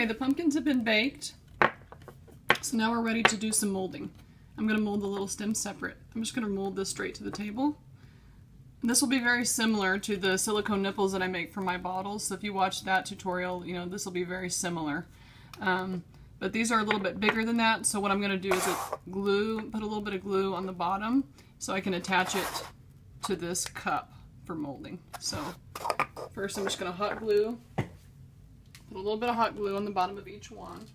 Okay, the pumpkins have been baked. So now we're ready to do some molding. I'm going to mold the little stem separate. I'm just going to mold this straight to the table. And this will be very similar to the silicone nipples that I make for my bottles. So if you watch that tutorial, you know, this will be very similar. But these are a little bit bigger than that. So what I'm going to do is put a little bit of glue on the bottom so I can attach it to this cup for molding. So first I'm just going to hot glue. Put a little bit of hot glue on the bottom of each one.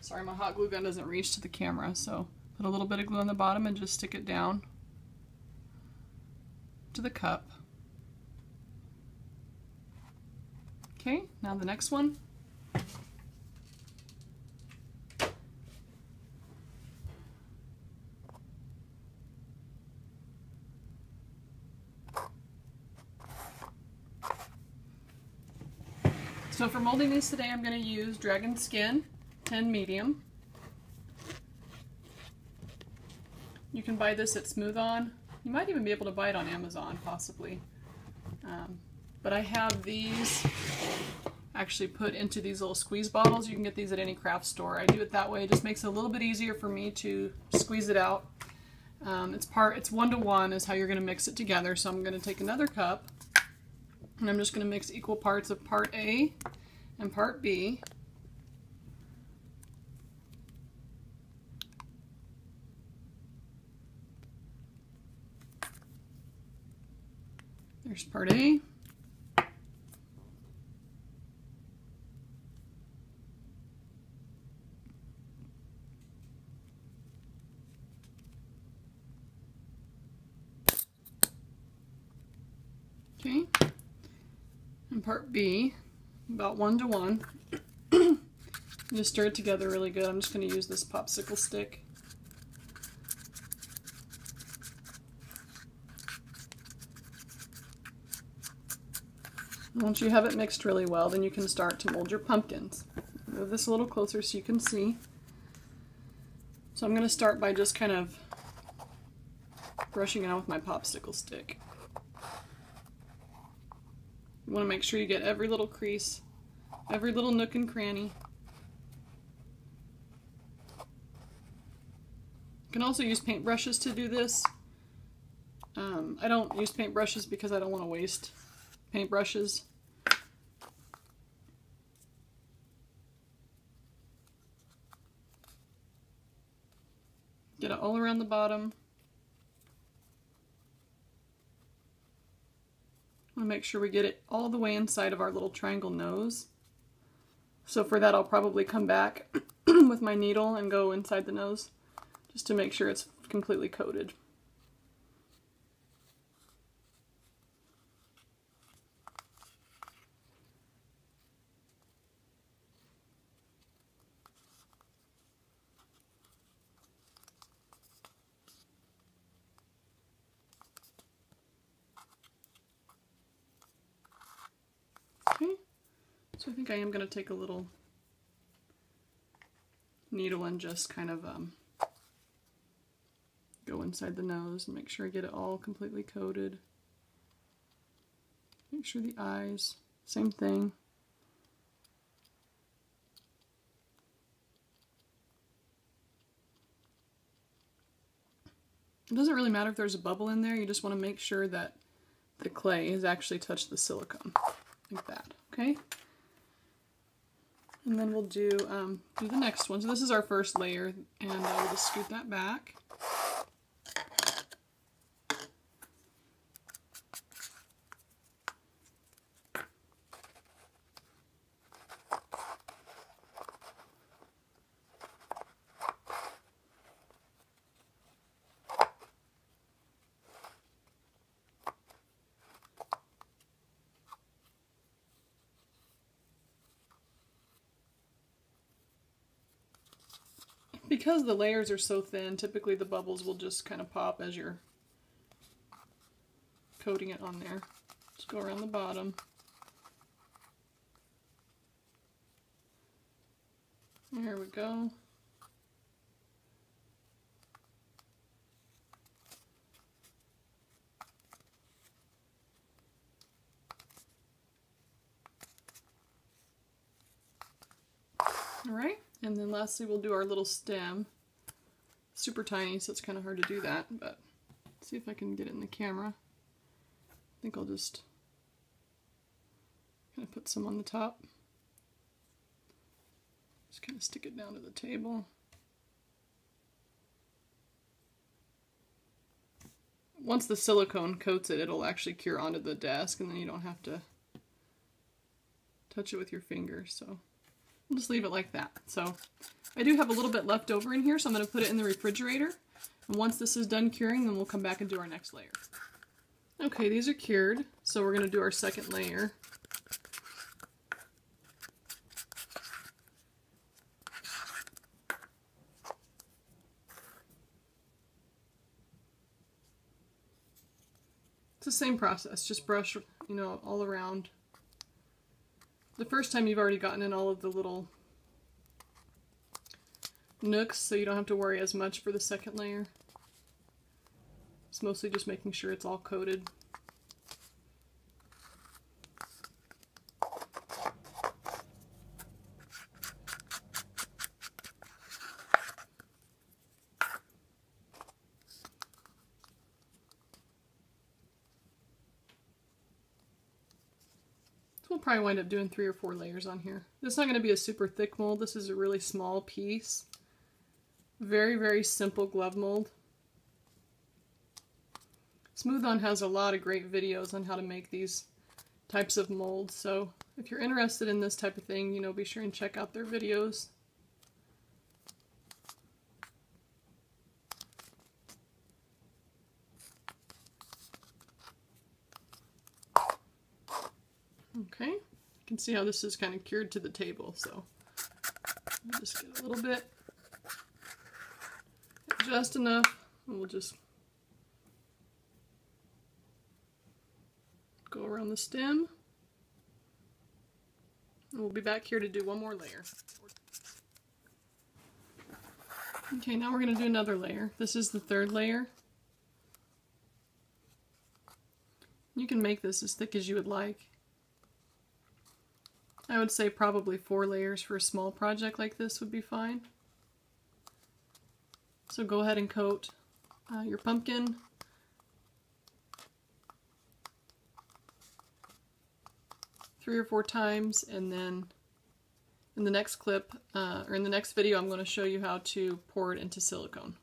Sorry, my hot glue gun doesn't reach to the camera, so put a little bit of glue on the bottom and just stick it down to the cup. Okay, now the next one. So for molding these today, I'm going to use Dragon Skin 10 medium. You can buy this at Smooth On. You might even be able to buy it on Amazon, possibly. But I have these actually put into these little squeeze bottles. You can get these at any craft store. I do it that way. It just makes it a little bit easier for me to squeeze it out. It's 1-to-1 is how you're going to mix it together. So I'm going to take another cup and I'm just going to mix equal parts of part A and part B. There's part A. Okay. And part B, about 1-to-1. Just stir it together really good. I'm just going to use this popsicle stick. Once you have it mixed really well, then you can start to mold your pumpkins. Move this a little closer so you can see. So I'm going to start by just kind of brushing it out with my popsicle stick. You want to make sure you get every little crease, every little nook and cranny. You can also use paintbrushes to do this. I don't use paintbrushes because I don't want to waste paintbrushes. Get it all around the bottom. I want to make sure we get it all the way inside of our little triangle nose. So for that I'll probably come back with my needle and go inside the nose just to make sure it's completely coated. Okay, so I think I am going to take a little needle and just kind of go inside the nose and make sure I get it all completely coated. Make sure the eyes, same thing. It doesn't really matter if there's a bubble in there, you just want to make sure that the clay has actually touched the silicone. Like that, okay? And then we'll do the next one. So this is our first layer, and we'll just scoot that back. Because the layers are so thin, typically the bubbles will just kind of pop as you're coating it on there. Just go around the bottom. There we go. Alright, and then lastly we'll do our little stem. Super tiny, so it's kind of hard to do that, but let's see if I can get it in the camera. I think I'll just kind of put some on the top. Just kind of stick it down to the table. Once the silicone coats it, it'll actually cure onto the desk, and then you don't have to touch it with your fingers. So I'll just leave it like that. So I do have a little bit left over in here, so I'm going to put it in the refrigerator. And once this is done curing, then we'll come back and do our next layer. Okay, these are cured, so we're going to do our second layer. It's the same process, just brush, all around. The first time you've already gotten in all of the little nooks, so you don't have to worry as much for the second layer. It's mostly just making sure it's all coated. We'll probably wind up doing 3 or 4 layers on here. This is not going to be a super thick mold. This is a really small piece. Very, very simple glove mold. Smooth On has a lot of great videos on how to make these types of molds. So if you're interested in this type of thing, be sure and check out their videos. Okay, you can see how this is kind of cured to the table, so we'll just get a little bit, just enough, and we'll just go around the stem, and we'll be back here to do one more layer. Okay, now we're going to do another layer. This is the third layer. You can make this as thick as you would like. I would say probably 4 layers for a small project like this would be fine. So go ahead and coat your pumpkin. Three or 4 times, and then in the next clip, or in the next video, I'm going to show you how to pour it into silicone.